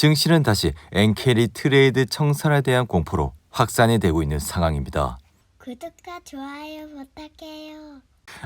증시는 다시 엔캐리 트레이드 청산에 대한 공포로 확산이 되고 있는 상황입니다. 구독과 좋아요 부탁해요.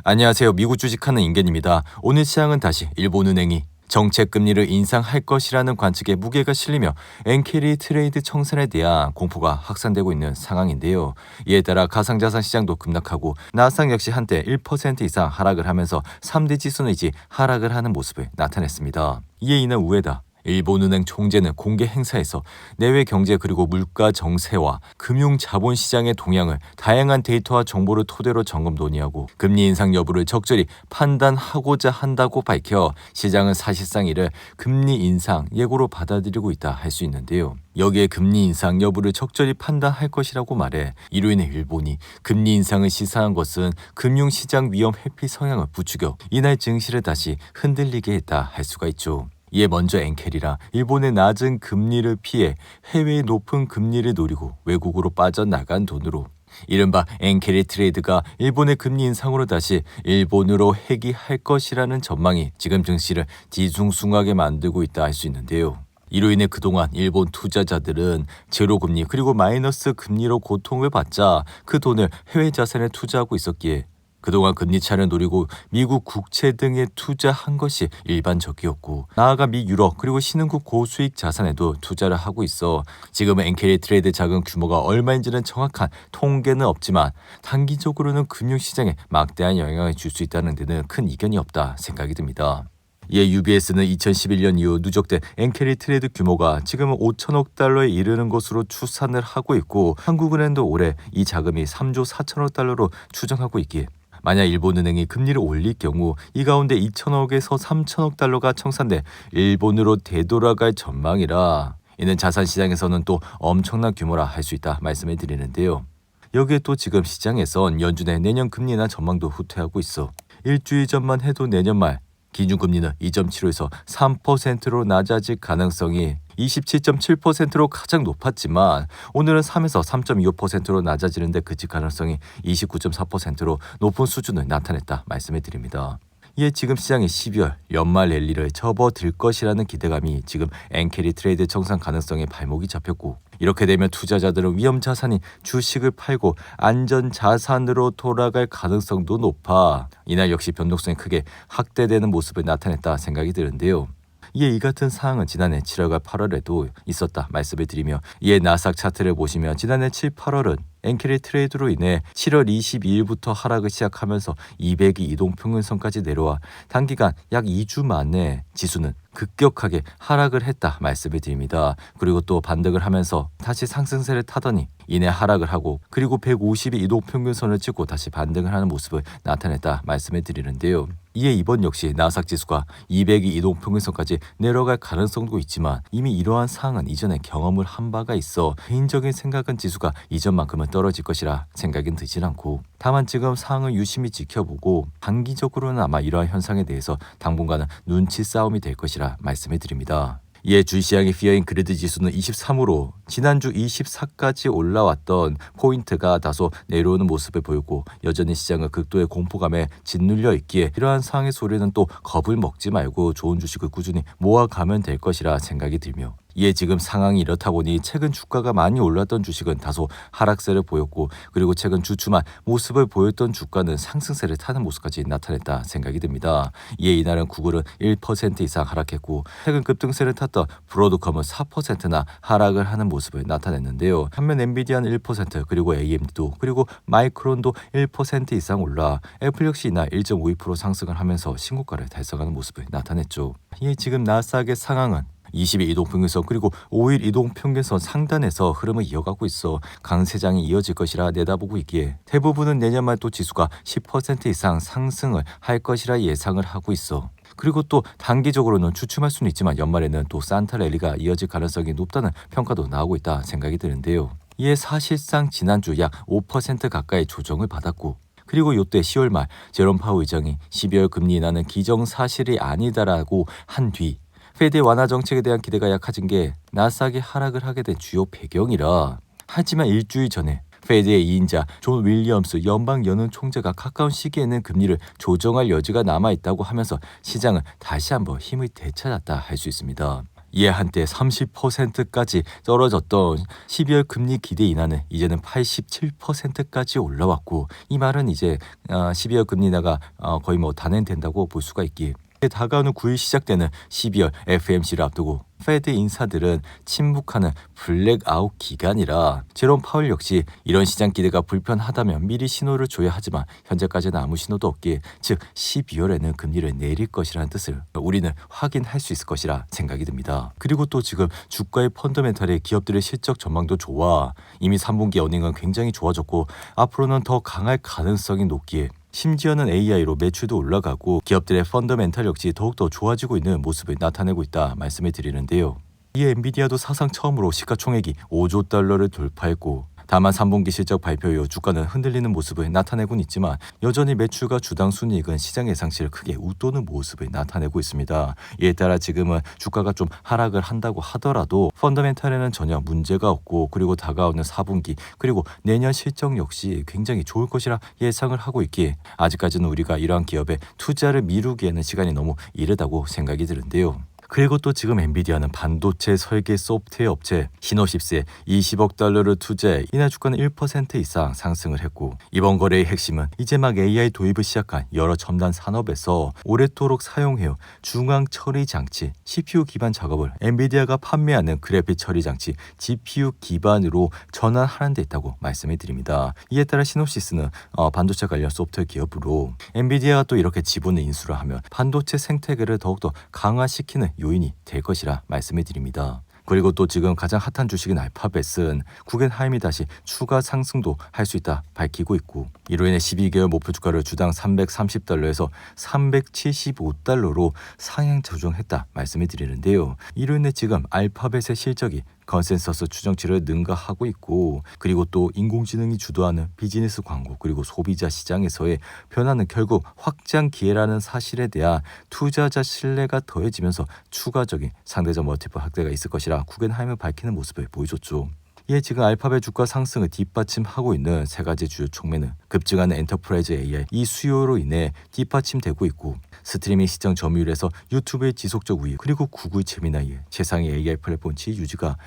안녕하세요. 미국 주식하는 인겐입니다. 오늘 시장은 다시 일본은행이 정책 금리를 인상할 것이라는 관측에 무게가 실리며 엔캐리 트레이드 청산에 대한 공포가 확산되고 있는 상황인데요. 이에 따라 가상자산 시장도 급락하고 나스닥 역시 한때 1% 이상 하락을 하면서 3대 지수는 이제 하락을 하는 모습을 나타냈습니다. 이에 인한 우에다 일본은행 총재는 공개 행사에서 내외 경제 그리고 물가 정세와 금융 자본 시장의 동향을 다양한 데이터와 정보를 토대로 점검 논의하고 금리 인상 여부를 적절히 판단하고자 한다고 밝혀 시장은 사실상 이를 금리 인상 예고로 받아들이고 있다 할 수 있는데요. 여기에 금리 인상 여부를 적절히 판단할 것이라고 말해 이로 인해 일본이 금리 인상을 시사한 것은 금융시장 위험 회피 성향을 부추겨 이날 증시를 다시 흔들리게 했다 할 수가 있죠. 이에 먼저 엔캐리라 일본의 낮은 금리를 피해 해외의 높은 금리를 노리고 외국으로 빠져나간 돈으로 이른바 엔캐리 트레이드가 일본의 금리 인상으로 다시 일본으로 회귀할 것이라는 전망이 지금 증시를 뒤숭숭하게 만들고 있다 할 수 있는데요. 이로 인해 그동안 일본 투자자들은 제로금리 그리고 마이너스 금리로 고통을 받자 그 돈을 해외 자산에 투자하고 있었기에 그동안 금리 차를 노리고 미국 국채 등에 투자한 것이 일반적이었고 나아가 미 유럽 그리고 신흥국 고수익 자산에도 투자를 하고 있어 지금은 엔캐리 트레이드 자금 규모가 얼마인지는 정확한 통계는 없지만 단기적으로는 금융시장에 막대한 영향을 줄 수 있다는 데는 큰 이견이 없다 생각이 듭니다. 이에 UBS는 2011년 이후 누적된 엔캐리 트레이드 규모가 지금은 5천억 달러에 이르는 것으로 추산을 하고 있고 한국은행도 올해 이 자금이 3조 4천억 달러로 추정하고 있기에 만약 일본은행이 금리를 올릴 경우 이 가운데 2천억에서 3천억 달러가 청산돼 일본으로 되돌아갈 전망이라 이는 자산시장에서는 또 엄청난 규모라 할 수 있다 말씀을 드리는데요. 여기에 또 지금 시장에선 연준의 내년 금리나 전망도 후퇴하고 있어 일주일 전만 해도 내년 말 기준금리는 2.75에서 3%로 낮아질 가능성이 27.7%로 가장 높았지만 오늘은 3에서 3.25%로 낮아지는데 그칠 가능성이 29.4%로 높은 수준을 나타냈다 말씀을 드립니다. 이에 지금 시장이 12월 연말 랠리를 접어들 것이라는 기대감이 지금 엔캐리 트레이드 청산 가능성에 발목이 잡혔고 이렇게 되면 투자자들은 위험 자산인 주식을 팔고 안전 자산으로 돌아갈 가능성도 높아 이날 역시 변동성이 크게 확대되는 모습을 나타냈다 생각이 드는데요. 이에 이 같은 사항은 지난해 7월과 8월에도 있었다 말씀을 드리며 이에 나스닥 차트를 보시면 지난해 7, 8월은 엔캐리 트레이드로 인해 7월 22일부터 하락을 시작하면서 200이 이동평균선까지 내려와 단기간 약 2주 만에 지수는 급격하게 하락을 했다 말씀을 드립니다. 그리고 또 반등을 하면서 다시 상승세를 타더니 이내 하락을 하고 그리고 150이 이동평균선을 찍고 다시 반등을 하는 모습을 나타냈다 말씀을 드리는데요. 이에 이번 역시 나스닥 지수가 200이 이동평균선까지 내려갈 가능성도 있지만 이미 이러한 사항은 이전에 경험을 한 바가 있어 개인적인 생각은 지수가 이전만큼은 떨어질 것이라 생각은 들진 않고 다만 지금 상황을 유심히 지켜보고 단기적으로는 아마 이러한 현상에 대해서 당분간은 눈치 싸움이 될 것이라 말씀을 드립니다. 이에 주시장의 피어인 그리드 지수는 23으로 지난주 24까지 올라왔던 포인트가 다소 내려오는 모습을 보였고 여전히 시장은 극도의 공포감에 짓눌려 있기에 이러한 상황의 소리는 또 겁을 먹지 말고 좋은 주식을 꾸준히 모아가면 될 것이라 생각이 들며 이에 지금 상황이 이렇다 보니 최근 주가가 많이 올랐던 주식은 다소 하락세를 보였고 그리고 최근 주춤한 모습을 보였던 주가는 상승세를 타는 모습까지 나타냈다 생각이 듭니다. 이에 이날은 구글은 1% 이상 하락했고 최근 급등세를 탔던 브로드컴은 4%나 하락을 하는 모습을 나타냈는데요. 반면 엔비디아는 1% 그리고 AMD도 그리고 마이크론도 1% 이상 올라 애플 역시 이날 1.52% 상승을 하면서 신고가를 달성하는 모습을 나타냈죠. 이에 지금 나스닥의 상황은 20일 이동평균선 그리고 5일 이동평균선 상단에서 흐름을 이어가고 있어 강세장이 이어질 것이라 내다보고 있기에 대부분은 내년 말 또 지수가 10% 이상 상승을 할 것이라 예상을 하고 있어. 그리고 또 단기적으로는 주춤할 수는 있지만 연말에는 또 산타 랠리가 이어질 가능성이 높다는 평가도 나오고 있다 생각이 드는데요. 이에 사실상 지난주 약 5% 가까이 조정을 받았고 그리고 이때 10월 말 제롬 파월 의장이 12월 금리 인하는 기정사실이 아니다라고 한 뒤 페드의 완화 정책에 대한 기대가 약해진 게 나스닥이 하락을 하게 된 주요 배경이라 하지만 일주일 전에 페드의 2인자 존 윌리엄스 연방연은 총재가 가까운 시기에는 금리를 조정할 여지가 남아있다고 하면서 시장은 다시 한번 힘을 되찾았다 할 수 있습니다. 이에 한때 30%까지 떨어졌던 12월 금리 기대 인하는 이제는 87%까지 올라왔고, 이 말은 이제 12월 금리 인하가 거의 뭐 단행된다고 볼 수가 있기에 다가오는 9일 시작되는 12월 FOMC를 앞두고 페드 인사들은 침묵하는 블랙아웃 기간이라 제롬 파월 역시 이런 시장 기대가 불편하다면 미리 신호를 줘야 하지만 현재까지는 아무 신호도 없기에, 즉 12월에는 금리를 내릴 것이라는 뜻을 우리는 확인할 수 있을 것이라 생각이 듭니다. 그리고 또 지금 주가의 펀더멘탈의 기업들의 실적 전망도 좋아 이미 3분기 어닝은 굉장히 좋아졌고 앞으로는 더 강할 가능성이 높기에, 심지어는 AI로 매출도 올라가고 기업들의 펀더멘탈 역시 더욱더 좋아지고 있는 모습을 나타내고 있다 말씀을 드리는데요. 이에 엔비디아도 사상 처음으로 시가총액이 5조 달러를 돌파했고, 다만 3분기 실적 발표 이후 주가는 흔들리는 모습을 나타내고는 있지만 여전히 매출과 주당 순이익은 시장 예상치를 크게 웃도는 모습을 나타내고 있습니다. 이에 따라 지금은 주가가 좀 하락을 한다고 하더라도 펀더멘탈에는 전혀 문제가 없고, 그리고 다가오는 4분기 그리고 내년 실적 역시 굉장히 좋을 것이라 예상을 하고 있기에 아직까지는 우리가 이러한 기업에 투자를 미루기에는 시간이 너무 이르다고 생각이 드는데요. 그리고 또 지금 엔비디아는 반도체 설계 소프트웨어 업체 시노십스에 20억 달러를 투자해 이날 주가는 1% 이상 상승을 했고, 이번 거래의 핵심은 이제 막 AI 도입을 시작한 여러 첨단 산업에서 오랫도록 사용해온 중앙 처리 장치 CPU 기반 작업을 엔비디아가 판매하는 그래픽 처리 장치 GPU 기반으로 전환하는 데 있다고 말씀을 드립니다. 이에 따라 시노시스는 반도체 관련 소프트웨어 기업으로 엔비디아가 또 이렇게 지분을 인수를 하면 반도체 생태계를 더욱더 강화시키는 요인이 될 것이라 말씀을 드립니다. 그리고 또 지금 가장 핫한 주식인 알파벳은 구겐하임이 다시 추가 상승도 할 수 있다 밝히고 있고, 이로 인해 12개월 목표 주가를 주당 330달러에서 375달러로 상향 조정했다 말씀을 드리는데요. 이로 인해 지금 알파벳의 실적이 컨센서스 추정치를 능가하고 있고, 그리고 또 인공지능이 주도하는 비즈니스 광고 그리고 소비자 시장에서의 변화는 결국 확장 기회라는 사실에 대한 투자자 신뢰가 더해지면서 추가적인 상대적 멀티플 확대가 있을 것이라 구겐하임을 밝히는 모습을 보여줬죠. 이에 지금 알파벳 주가 상승을 뒷받침하고 있는 세 가지 주요 촉매는 급증하는 엔터프라이즈 AI 이 수요로 인해 뒷받침되고 있고, 스트리밍 시장 점유율에서 유튜브의 지속적 우위 그리고 구글 제미나이의 최상의 AI 플랫폼 지위 유지가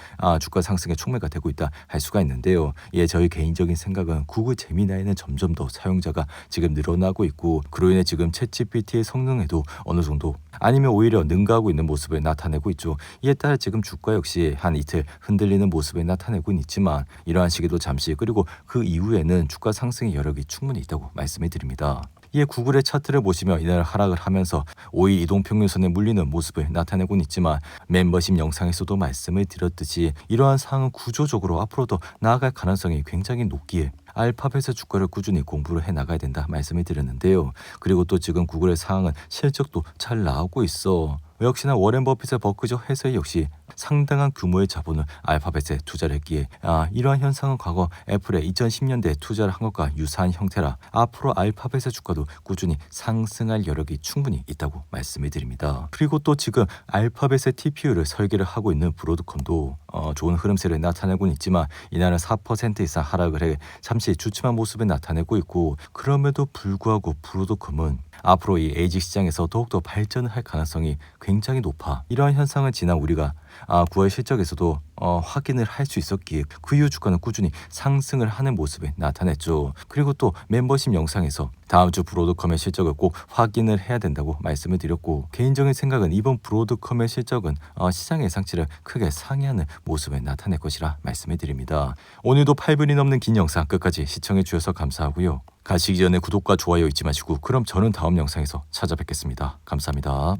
주가 상승의 촉매가 되고 있다 할 수가 있는데요. 이에 저희 개인적인 생각은 구글 제미나이는 점점 더 사용자가 지금 늘어나고 있고, 그로 인해 지금 챗GPT의 성능에도 어느 정도 아니면 오히려 능가하고 있는 모습을 나타내고 있죠. 이에 따라 지금 주가 역시 한 이틀 흔들리는 모습을 나타내고 있지만 이러한 시기도 잠시, 그리고 그 이후에는 주가 상승의 여력이 충분히 있다고 말씀을 드립니다. 이에 구글의 차트를 보시면 이날 하락을 하면서 5일 이동평균선에 물리는 모습을 나타내고는 있지만 멤버십 영상에서도 말씀을 드렸듯이 이러한 상황은 구조적으로 앞으로 더 나아갈 가능성이 굉장히 높기에 알파벳의 주가를 꾸준히 공부를 해나가야 된다 말씀을 드렸는데요. 그리고 또 지금 구글의 상황은 실적도 잘 나오고 있어. 역시나 워렌 버핏의 버크셔 해서의 역시 상당한 규모의 자본을 알파벳에 투자를 했기에 이러한 현상은 과거 애플의 2010년대에 투자를 한 것과 유사한 형태라 앞으로 알파벳의 주가도 꾸준히 상승할 여력이 충분히 있다고 말씀을 드립니다. 그리고 또 지금 알파벳의 TPU를 설계를 하고 있는 브로드컴도 좋은 흐름세를 나타내고는 있지만 이날은 4% 이상 하락을 해 잠시 주춤한 모습을 나타내고 있고, 그럼에도 불구하고 브로드컴은 앞으로 이 에이지 시장에서 더욱더 발전을 할 가능성이 굉장히 높아. 이러한 현상을 지난 우리가 9월 실적에서도 확인을 할 수 있었기에 그 이후 주가는 꾸준히 상승을 하는 모습을 나타냈죠. 그리고 또 멤버십 영상에서 다음 주 브로드컴의 실적을 꼭 확인을 해야 된다고 말씀을 드렸고, 개인적인 생각은 이번 브로드컴의 실적은 시장 예상치를 크게 상회하는 모습을 나타낼 것이라 말씀을 드립니다. 오늘도 8분이 넘는 긴 영상 끝까지 시청해 주셔서 감사하고요. 가시기 전에 구독과 좋아요 잊지 마시고, 그럼 저는 다음 영상에서 찾아뵙겠습니다. 감사합니다.